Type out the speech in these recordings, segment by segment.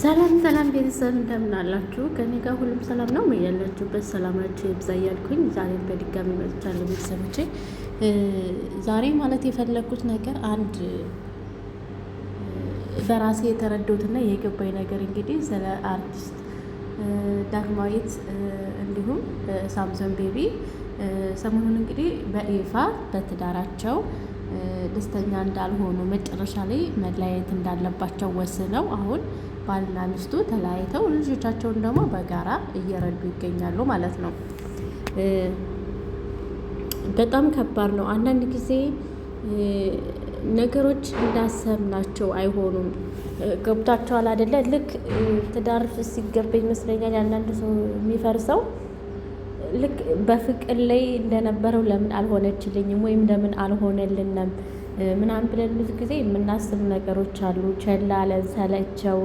ሰላም ሰላም ቤተሰብ እንደምን አላችሁ? ከኔ ጋር ሁሉም ሰላም ነው። ያላችሁበት ሰላማችሁ ይብዛ እያልኩኝ ዛሬም በድጋሚ መጥቻለሁ ቤተሰቦቼ። ዛሬ ማለት የፈለኩት ነገር አንድ በራሴ የተረዳሁትና የገባኝ ነገር እንግዲህ ስለ አርቲስት ዳግማዊት እንዲሁም ሳምሶን ቤቢ ሰሞኑን እንግዲህ በይፋ በትዳራቸው ደስተኛ እንዳልሆኑ መጨረሻ ላይ መለያየት እንዳለባቸው ወስነው አሁን ባልና ሚስቱ ተለያይተው ልጆቻቸውን ደግሞ በጋራ እየረዱ ይገኛሉ ማለት ነው። በጣም ከባድ ነው። አንዳንድ ጊዜ ነገሮች እንዳሰብናቸው አይሆኑም። ገብቷቸዋል አይደለ? ልክ ትዳር ሲገባ ይመስለኛል አንዳንድ ሰው የሚፈርሰው ልክ በፍቅር ላይ እንደነበረው ለምን አልሆነችልኝም ወይም ለምን አልሆነልንም ምናምን ብለን ብዙ ጊዜ የምናስብ ነገሮች አሉ። ቸል አለን፣ ሰለቸው፣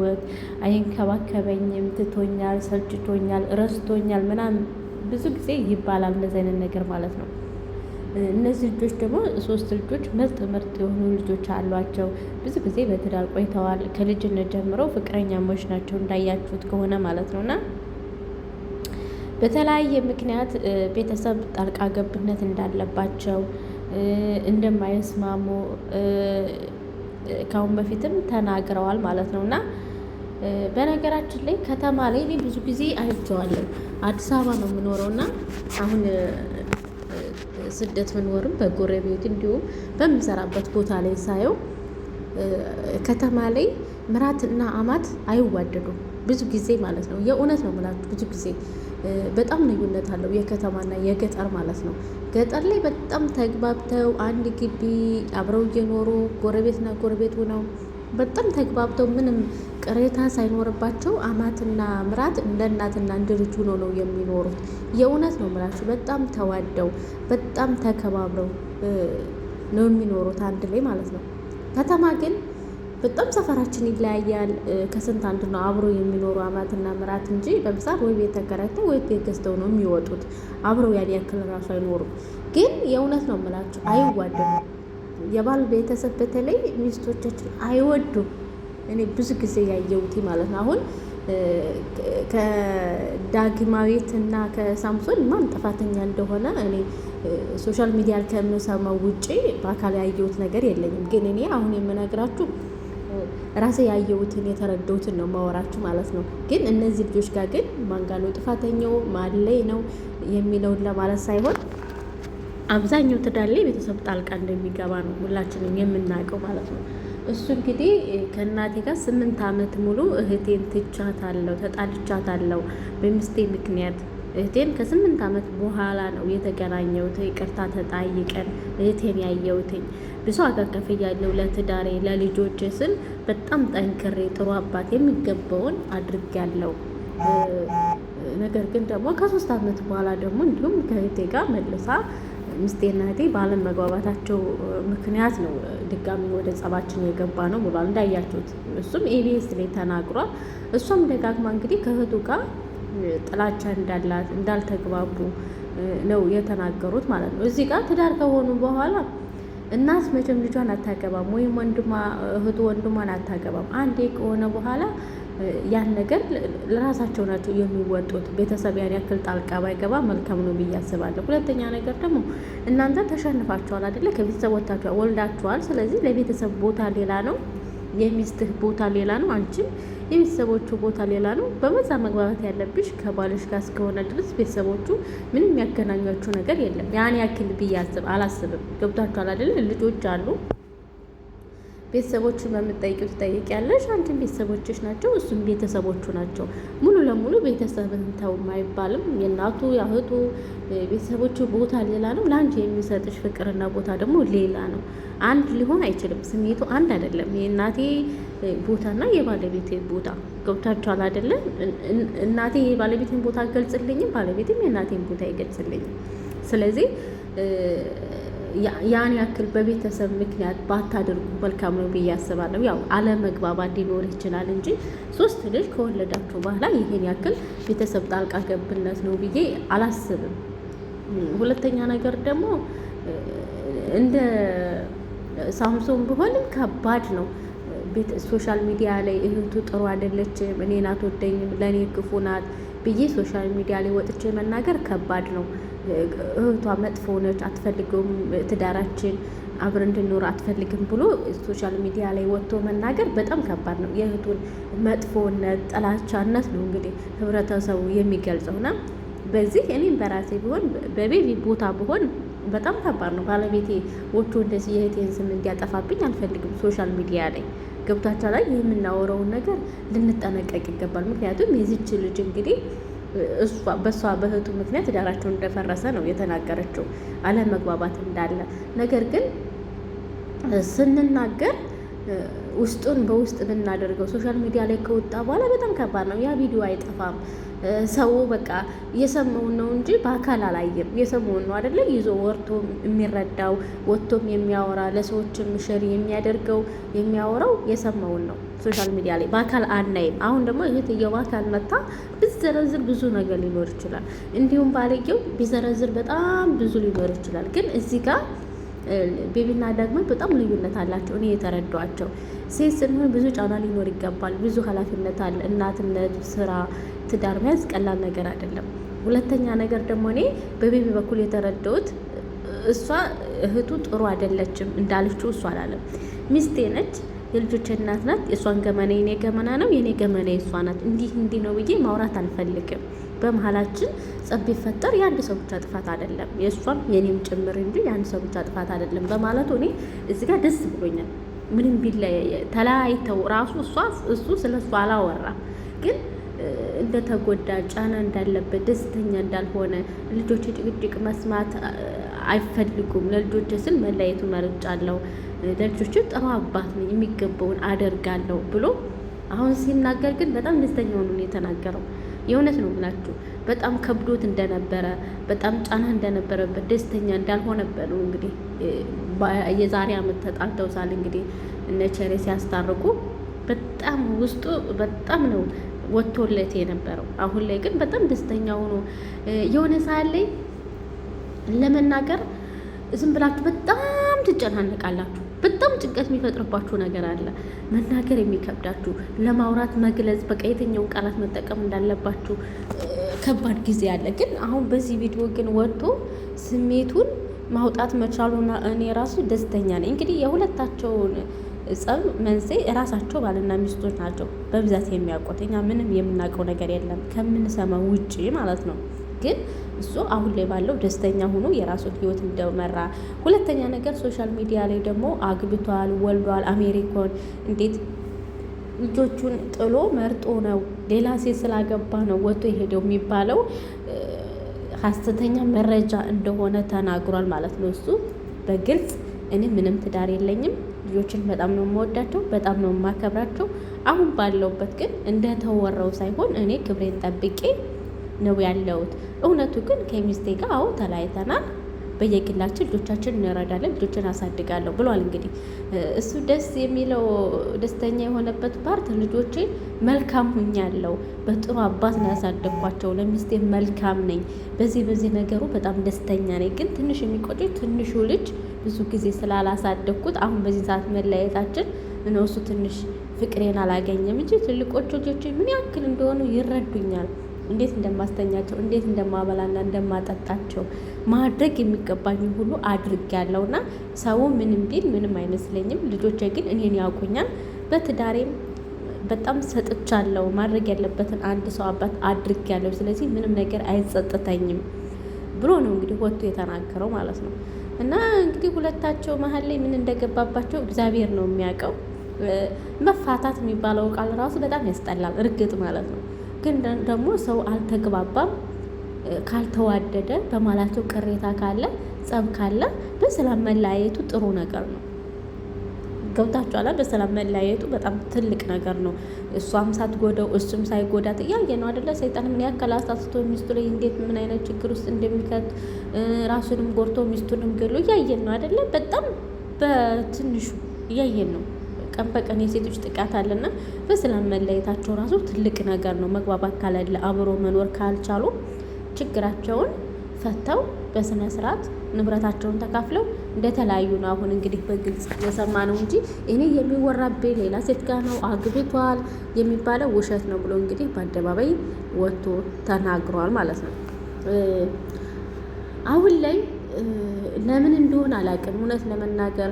አይንከባከበኝም፣ ትቶኛል፣ ሰልችቶኛል፣ ረስቶኛል ምናምን ብዙ ጊዜ ይባላል። እንደዚህ አይነት ነገር ማለት ነው። እነዚህ ልጆች ደግሞ 3 ልጆች ምርጥ የሆኑ ልጆች አሏቸው። ብዙ ጊዜ በትዳር ቆይተዋል። ከልጅነት ጀምረው ፍቅረኛሞች ናቸው እንዳያችሁት ከሆነ ማለት ነው። እና በተለያየ ምክንያት ቤተሰብ ጣልቃ ገብነት እንዳለባቸው እንደማይስማሙ ካሁን በፊትም ተናግረዋል ማለት ነው። እና በነገራችን ላይ ከተማ ላይ እኔ ብዙ ጊዜ አይቼዋለሁ። አዲስ አበባ ነው የምኖረው እና አሁን ስደት ብኖርም በጎረቤት እንዲሁም በምሰራበት ቦታ ላይ ሳየው ከተማ ላይ ምራትና አማት አይዋደዱም ብዙ ጊዜ ማለት ነው። የእውነት ነው የምላችሁ። ብዙ ጊዜ በጣም ልዩነት አለው የከተማና የገጠር ማለት ነው። ገጠር ላይ በጣም ተግባብተው አንድ ግቢ አብረው እየኖሩ ጎረቤትና ጎረቤት ሆነው በጣም ተግባብተው ምንም ቅሬታ ሳይኖርባቸው አማትና ምራት እንደ እናትና እንደ ልጅ ሆኖ ነው የሚኖሩት። የእውነት ነው የምላችሁ። በጣም ተዋደው በጣም ተከባብረው ነው የሚኖሩት አንድ ላይ ማለት ነው። ከተማ ግን በጣም ሰፈራችን ይለያያል። ከስንት አንድ ነው አብሮ የሚኖሩ አማትና ምራት እንጂ በብዛት ወይ ቤት ተከራይተው ወይ ቤት ገዝተው ነው የሚወጡት። አብረው ያን ያክል ራሱ አይኖሩም። ግን የእውነት ነው የምላችሁ አይዋደዱም። የባል ቤተሰብ በተለይ ሚስቶቻችን አይወዱም። እኔ ብዙ ጊዜ ያየሁት ማለት ነው። አሁን ከዳግማዊት እና ከሳምሶን ማን ጥፋተኛ እንደሆነ እኔ ሶሻል ሚዲያ ከምሰማው ውጪ በአካል ያየሁት ነገር የለኝም። ግን እኔ አሁን የምነግራችሁ ራሴ ያየሁትን የተረዳሁትን ነው ማወራችሁ ማለት ነው። ግን እነዚህ ልጆች ጋር ግን ማን ጋር ነው ጥፋተኛው ማን ላይ ነው የሚለውን ለማለት ሳይሆን አብዛኛው ትዳር ላይ ቤተሰብ ጣልቃ እንደሚገባ ነው ሁላችንም የምናውቀው ማለት ነው። እሱ እንግዲህ ከእናቴ ጋር 8 ዓመት ሙሉ እህቴን ትቻታለሁ፣ ተጣልቻታለሁ በሚስቴ ምክንያት። እህቴን ከ8 ዓመት በኋላ ነው የተገናኘሁት። ይቅርታ ተጣይቀን እህቴን ያየሁትኝ። ብዙ ዋጋ ከፍያለሁ ለትዳሬ ለልጆቼ ስል በጣም ጠንክሬ ጥሩ አባት የሚገባውን አድርጌያለሁ። ነገር ግን ደግሞ ከ3 ዓመት በኋላ ደግሞ እንዲሁም ከእህቴ ጋር መልሳ ሚስቴና እህቴ ባለመግባባታቸው ምክንያት ነው ድጋሚ ወደ ጸባችን የገባ ነው ብሏል እንዳያችሁት። እሱም ኢቢኤስ ላይ ተናግሯል። እሷም ደጋግማ እንግዲህ ከእህቱ ጋር ጥላቻ እንዳላት እንዳልተግባቡ ነው የተናገሩት ማለት ነው። እዚህ ጋር ትዳር ከሆኑ በኋላ እናት መቼም ልጇን አታገባም ወይም እህቱ ወንድሟን አታገባም። አንዴ ከሆነ በኋላ ያን ነገር ለራሳቸው ናቸው የሚወጡት። ቤተሰብ ያን ያክል ጣልቃ ባይገባ መልካም ነው ብዬ አስባለሁ። ሁለተኛ ነገር ደግሞ እናንተ ተሸንፋችኋል አይደለ? ከቤተሰብ ወጥታችኋል፣ ወልዳችኋል። ስለዚህ ለቤተሰብ ቦታ ሌላ ነው፣ የሚስትህ ቦታ ሌላ ነው፣ አንቺም የቤተሰቦቹ ቦታ ሌላ ነው። በመዛ መግባባት ያለብሽ ከባልሽ ጋር እስከሆነ ድረስ ቤተሰቦቹ ምንም የሚያገናኟችሁ ነገር የለም። ያን ያክል ብዬ አላስብም። ገብታችኋል አይደለ? ልጆች አሉ። ቤተሰቦችን በምትጠይቂው ትጠይቂያለሽ። አንቺም ቤተሰቦችሽ ናቸው፣ እሱም ቤተሰቦቹ ናቸው። ሙሉ ለሙሉ ቤተሰብን ተው አይባልም። የእናቱ ያህቱ ቤተሰቦቹ ቦታ ሌላ ነው፣ ለአንቺ የሚሰጥሽ ፍቅርና ቦታ ደግሞ ሌላ ነው። አንድ ሊሆን አይችልም። ስሜቱ አንድ አይደለም። የእናቴ ቦታና የባለቤቴ ቦታ ገብታችኋል አይደለም? እናቴ የባለቤቴን ቦታ አይገልጽልኝም፣ ባለቤቴም የእናቴን ቦታ አይገልጽልኝም። ስለዚህ ያን ያክል በቤተሰብ ምክንያት ባታደርጉ መልካም ነው ብዬ አስባለሁ። ያው አለመግባባት ሊኖር ይችላል እንጂ 3 ልጅ ከወለዳችሁ በኋላ ይሄን ያክል ቤተሰብ ጣልቃ ገብነት ነው ብዬ አላስብም። ሁለተኛ ነገር ደግሞ እንደ ሳምሶን ቢሆንም ከባድ ነው። ሶሻል ሚዲያ ላይ እህቱ ጥሩ አይደለችም፣ እኔን አትወደኝም፣ ለእኔ ክፉ ናት ብዬ ሶሻል ሚዲያ ላይ ወጥቼ መናገር ከባድ ነው። እህቷ መጥፎ ነች፣ አትፈልገውም፣ ትዳራችን አብረን እንድንኖር አትፈልግም ብሎ ሶሻል ሚዲያ ላይ ወጥቶ መናገር በጣም ከባድ ነው። የእህቱን መጥፎነት፣ ጥላቻነት ነው እንግዲህ ህብረተሰቡ የሚገልጸውና በዚህ እኔም በራሴ ቢሆን በቤቢ ቦታ ብሆን በጣም ከባድ ነው። ባለቤቴ ወጥቶ እንደዚህ የእህቴን ስም እንዲያጠፋብኝ አልፈልግም። ሶሻል ሚዲያ ላይ ገብታቻ ላይ የምናወራውን ነገር ልንጠነቀቅ ይገባል። ምክንያቱም የዚች ልጅ እንግዲህ በእሷ በእህቱ ምክንያት ዳራቸው እንደፈረሰ ነው የተናገረችው፣ አለመግባባት እንዳለ። ነገር ግን ስንናገር ውስጡን በውስጥ ብናደርገው ሶሻል ሚዲያ ላይ ከወጣ በኋላ በጣም ከባድ ነው። ያ ቪዲዮ አይጠፋም። ሰው በቃ የሰማውን ነው እንጂ በአካል አላየም። የሰማውን ነው አይደለ ይዞ ወርቶ የሚረዳው ወጥቶም የሚያወራ ለሰዎችም ሸሪ የሚያደርገው የሚያወራው የሰማውን ነው። ሶሻል ሚዲያ ላይ በአካል አናይም። አሁን ደግሞ እህትየው በአካል መታ ብዘረዝር ብዙ ነገር ሊኖር ይችላል። እንዲሁም ባለጌው ቢዘረዝር በጣም ብዙ ሊኖር ይችላል። ግን እዚህ ጋር ቤቢና ዳግመ በጣም ልዩነት አላቸው። እኔ የተረዷቸው ሴት ስንሆን ብዙ ጫና ሊኖር ይገባል። ብዙ ኃላፊነት አለ። እናትነት፣ ስራ፣ ትዳር መያዝ ቀላል ነገር አይደለም። ሁለተኛ ነገር ደግሞ እኔ በቤቢ በኩል የተረዳሁት እሷ እህቱ ጥሩ አይደለችም እንዳለችው እሷ አላለም። ሚስቴ ነች፣ የልጆች እናት ናት። የእሷን ገመና የኔ ገመና ነው፣ የኔ ገመና የእሷ ናት። እንዲህ ነው ብዬ ማውራት አልፈልግም። በመሀላችን ጸብ ቢፈጠር የአንድ ሰው ብቻ ጥፋት አይደለም፣ የእሷም የኔም ጭምር እንጂ የአንድ ሰው ብቻ ጥፋት አይደለም በማለቱ እኔ እዚህ ጋር ደስ ብሎኛል። ምንም ተለያይተው ራሱ እሱ ስለ እሷ አላወራም፣ ግን እንደተጎዳ ጫና እንዳለበት ደስተኛ እንዳልሆነ ልጆች ጭቅጭቅ መስማት አይፈልጉም። ለልጆች ስል መለያየቱ መርጫለሁ፣ ለልጆች ጥሩ አባት ነኝ፣ የሚገባውን አደርጋለሁ ብሎ አሁን ሲናገር ግን በጣም ደስተኛ ሆኖ ነው የተናገረው። የእውነት ነው ብላችሁ በጣም ከብዶት እንደነበረ በጣም ጫና እንደነበረበት ደስተኛ እንዳልሆነበት ነው እንግዲህ የዛሬ ዓመት ተጣልተውሳል እንግዲህ እነ ቸሬ ሲያስታርቁ በጣም ውስጡ በጣም ነው ወጥቶለት የነበረው። አሁን ላይ ግን በጣም ደስተኛ ሆኖ የሆነ ሰዓት ላይ ለመናገር ዝም ብላችሁ በጣም ትጨናነቃላችሁ። በጣም ጭንቀት የሚፈጥርባችሁ ነገር አለ። መናገር የሚከብዳችሁ ለማውራት መግለጽ በቃ የትኛውን ቃላት መጠቀም እንዳለባችሁ ከባድ ጊዜ አለ። ግን አሁን በዚህ ቪዲዮ ግን ወጥቶ ስሜቱን ማውጣት መቻሉና እኔ ራሱ ደስተኛ ነኝ። እንግዲህ የሁለታቸውን ጸብ መንስኤ እራሳቸው ባልና ሚስቶች ናቸው በብዛት የሚያውቁት። እኛ ምንም የምናውቀው ነገር የለም ከምንሰማው ውጪ ማለት ነው። ግን እሱ አሁን ላይ ባለው ደስተኛ ሆኖ የራሱን ህይወት እንደመራ፣ ሁለተኛ ነገር ሶሻል ሚዲያ ላይ ደግሞ አግብቷል፣ ወልዷል። አሜሪካን እንዴት ልጆቹን ጥሎ መርጦ ነው ሌላ ሴት ስላገባ ነው ወጥቶ የሄደው የሚባለው ሀሰተኛ መረጃ እንደሆነ ተናግሯል ማለት ነው። እሱ በግልጽ እኔ ምንም ትዳር የለኝም፣ ልጆችን በጣም ነው የምወዳቸው፣ በጣም ነው የማከብራቸው። አሁን ባለውበት ግን እንደተወራው ሳይሆን እኔ ክብሬን ጠብቄ ነው ያለሁት። እውነቱ ግን ከሚስቴ ጋር አዎ ተለያይተናል፣ በየግላችን ልጆቻችን እንረዳለን፣ ልጆችን አሳድጋለሁ ብሏል። እንግዲህ እሱ ደስ የሚለው ደስተኛ የሆነበት ፓርት ልጆቼ መልካም ሁኛለሁ፣ በጥሩ አባት ነው ያሳደግኳቸው፣ ለሚስቴ መልካም ነኝ፣ በዚህ ነገሩ በጣም ደስተኛ ነኝ። ግን ትንሽ የሚቆጨኝ ትንሹ ልጅ ብዙ ጊዜ ስላላሳደግኩት አሁን በዚህ ሰዓት መለያየታችን ነው። እሱ ትንሽ ፍቅሬን አላገኘም እንጂ ትልቆቹ ልጆቼ ምን ያክል እንደሆኑ ይረዱኛል። እንዴት እንደማስተኛቸው እንዴት እንደማበላና እንደማጠጣቸው ማድረግ የሚገባኝ ሁሉ አድርጌያለሁና ሰው ምንም ቢል ምንም አይመስለኝም። ልጆቼ ግን እኔን ያውቁኛል። በትዳሬም በጣም ሰጥቻለሁ። ማድረግ ያለበትን አንድ ሰው አባት አድርጌያለሁ። ስለዚህ ምንም ነገር አይጸጥተኝም ብሎ ነው እንግዲህ ወጥቶ የተናገረው ማለት ነው። እና እንግዲህ ሁለታቸው መሀል ላይ ምን እንደገባባቸው እግዚአብሔር ነው የሚያውቀው። መፋታት የሚባለው ቃል ራሱ በጣም ያስጠላል፣ እርግጥ ማለት ነው። ግን ደግሞ ሰው አልተግባባም፣ ካልተዋደደ በማላቸው ቅሬታ ካለ ጸብ ካለ በሰላም መለያየቱ ጥሩ ነገር ነው። ገብታችኋል? በሰላም መለያየቱ በጣም ትልቅ ነገር ነው። እሷም ሳትጎዳው እሱም ሳይጎዳት እያየ ነው አይደለ? ሰይጣን ምን ያክል አሳስቶ ሚስቱ ላይ እንዴት ምን አይነት ችግር ውስጥ እንደሚከት ራሱንም ጎርቶ ሚስቱንም ገሎ እያየን ነው አይደለ? በጣም በትንሹ እያየን ነው። ቀን በቀን የሴቶች ጥቃት አለና በሰላም መለየታቸው ራሱ ትልቅ ነገር ነው። መግባባት ካላለ አብሮ መኖር ካልቻሉ ችግራቸውን ፈተው በስነ ስርዓት ንብረታቸውን ተካፍለው እንደተለያዩ ነው አሁን እንግዲህ በግልጽ የሰማ ነው እንጂ እኔ የሚወራብኝ ሌላ ሴት ጋር ነው አግብቷል የሚባለው ውሸት ነው ብሎ እንግዲህ በአደባባይ ወጥቶ ተናግሯል ማለት ነው። አሁን ላይ ለምን እንደሆነ አላውቅም። እውነት ለመናገር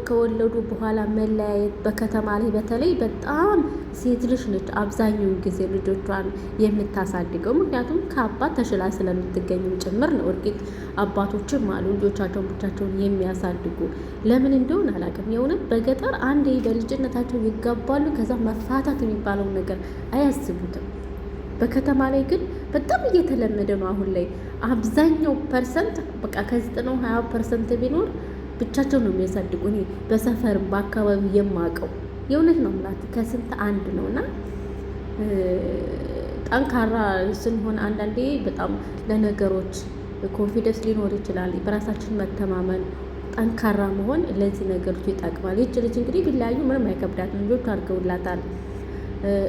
ከወለዱ በኋላ መለያየት በከተማ ላይ በተለይ በጣም ሴት ልጅ ነች አብዛኛውን ጊዜ ልጆቿን የምታሳድገው። ምክንያቱም ከአባት ተሽላ ስለምትገኝም ጭምር ነው። እርግጥ አባቶችም አሉ ልጆቻቸውን ብቻቸውን የሚያሳድጉ። ለምን እንደሆነ አላውቅም። የእውነት በገጠር አንዴ በልጅነታቸው ይጋባሉ፣ ከዛ መፋታት የሚባለውን ነገር አያስቡትም። በከተማ ላይ ግን በጣም እየተለመደ ነው። አሁን ላይ አብዛኛው ፐርሰንት በቃ ከ90-20% ቢኖር ብቻቸው ነው የሚያሳድጉ። እኔ በሰፈርም በአካባቢ የማውቀው የእውነት ነው ምላት ከስንት አንድ ነው። እና ጠንካራ ስንሆን አንዳንዴ በጣም ለነገሮች ኮንፊደንስ ሊኖር ይችላል። በራሳችን መተማመን ጠንካራ መሆን ለዚህ ነገሮች ይጠቅማል። ይች ልጅ እንግዲህ ቢለያዩ ምንም አይከብዳትም። ልጆች አድርገውላታል።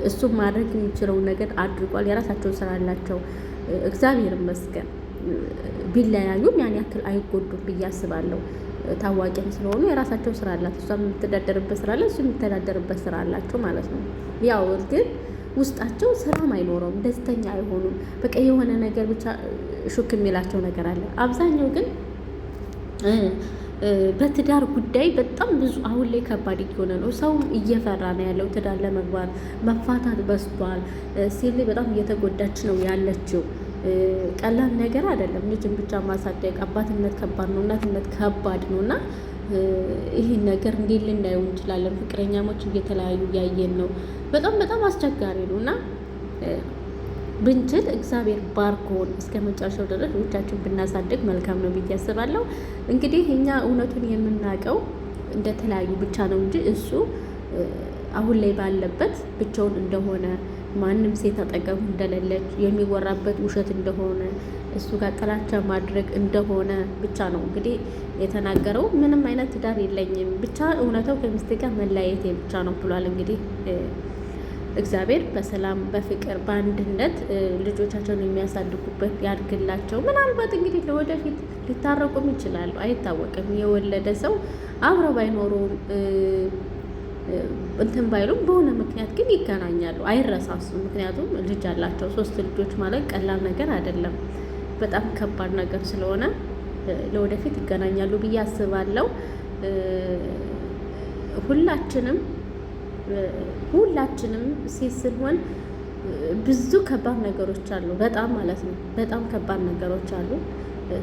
እሱም ማድረግ የሚችለውን ነገር አድርጓል። የራሳቸው ስራ አላቸው፣ እግዚአብሔር ይመስገን። ቢለያዩም ያን ያክል አይጎዱም ብዬ አስባለሁ። ታዋቂም ስለሆኑ የራሳቸው ስራ አላቸው። እሷ የምትተዳደርበት ስራ አለ፣ እሱ የሚተዳደርበት ስራ አላቸው ማለት ነው። ያው ግን ውስጣቸው ስራም አይኖረውም፣ ደስተኛ አይሆኑም። በቃ የሆነ ነገር ብቻ ሹክ የሚላቸው ነገር አለ። አብዛኛው ግን በትዳር ጉዳይ በጣም ብዙ አሁን ላይ ከባድ እየሆነ ነው። ሰውም እየፈራ ነው ያለው ትዳር ለመግባት። መፋታት በዝቷል። ሴት ላይ በጣም እየተጎዳች ነው ያለችው። ቀላል ነገር አይደለም። ልጅን ብቻ ማሳደግ አባትነት ከባድ ነው፣ እናትነት ከባድ ነው። እና ይህን ነገር እንዴት ልናየው እንችላለን? ፍቅረኛሞች እየተለያዩ እያየን ነው። በጣም አስቸጋሪ ነው እና ብንችል እግዚአብሔር ባርኮን እስከ መጨረሻው ድረስ ልጆቻችን ብናሳድግ መልካም ነው ብዬ አስባለሁ። እንግዲህ እኛ እውነቱን የምናውቀው እንደተለያዩ ብቻ ነው እንጂ እሱ አሁን ላይ ባለበት ብቻውን እንደሆነ፣ ማንም ሴት አጠገቡ እንደሌለች፣ የሚወራበት ውሸት እንደሆነ፣ እሱ ጋር ጥላቻ ማድረግ እንደሆነ ብቻ ነው እንግዲህ የተናገረው። ምንም አይነት ትዳር የለኝም ብቻ እውነታው ከሚስት ጋር መለያየቴ ብቻ ነው ብሏል። እንግዲህ እግዚአብሔር በሰላም በፍቅር በአንድነት ልጆቻቸውን የሚያሳድጉበት ያድርግላቸው። ምናልባት እንግዲህ ለወደፊት ሊታረቁም ይችላሉ፣ አይታወቅም። የወለደ ሰው አብረው ባይኖሩም እንትን ባይሉም በሆነ ምክንያት ግን ይገናኛሉ፣ አይረሳሱም። ምክንያቱም ልጅ አላቸው። 3 ልጆች ማለት ቀላል ነገር አይደለም። በጣም ከባድ ነገር ስለሆነ ለወደፊት ይገናኛሉ ብዬ አስባለሁ። ሁላችንም ሴት ስንሆን ብዙ ከባድ ነገሮች አሉ። በጣም ማለት ነው። በጣም ከባድ ነገሮች አሉ።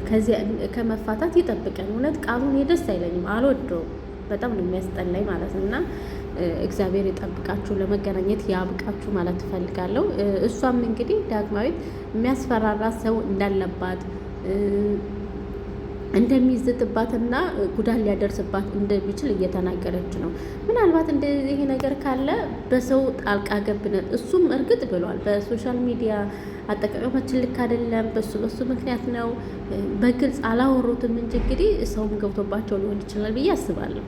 ከዚያ ከመፋታት ይጠብቀን። እውነት ቃሉን ደስ አይለኝም፣ አልወደውም። በጣም ነው የሚያስጠላኝ ማለት ነው። እና እግዚአብሔር ይጠብቃችሁ፣ ለመገናኘት ያብቃችሁ ማለት ትፈልጋለሁ። እሷም እንግዲህ ዳግማዊት የሚያስፈራራ ሰው እንዳለባት እንደሚይዝትባትና ጉዳት ሊያደርስባት እንደሚችል እየተናገረች ነው። ምናልባት እንደዚህ ነገር ካለ በሰው ጣልቃ ገብነት እሱም እርግጥ ብሏል። በሶሻል ሚዲያ አጠቃቀማችን ልክ አይደለም፣ በሱ ምክንያት ነው። በግልጽ አላወሩትም እንጂ እንግዲህ ሰውም ገብቶባቸው ሊሆን ይችላል ብዬ አስባለሁ።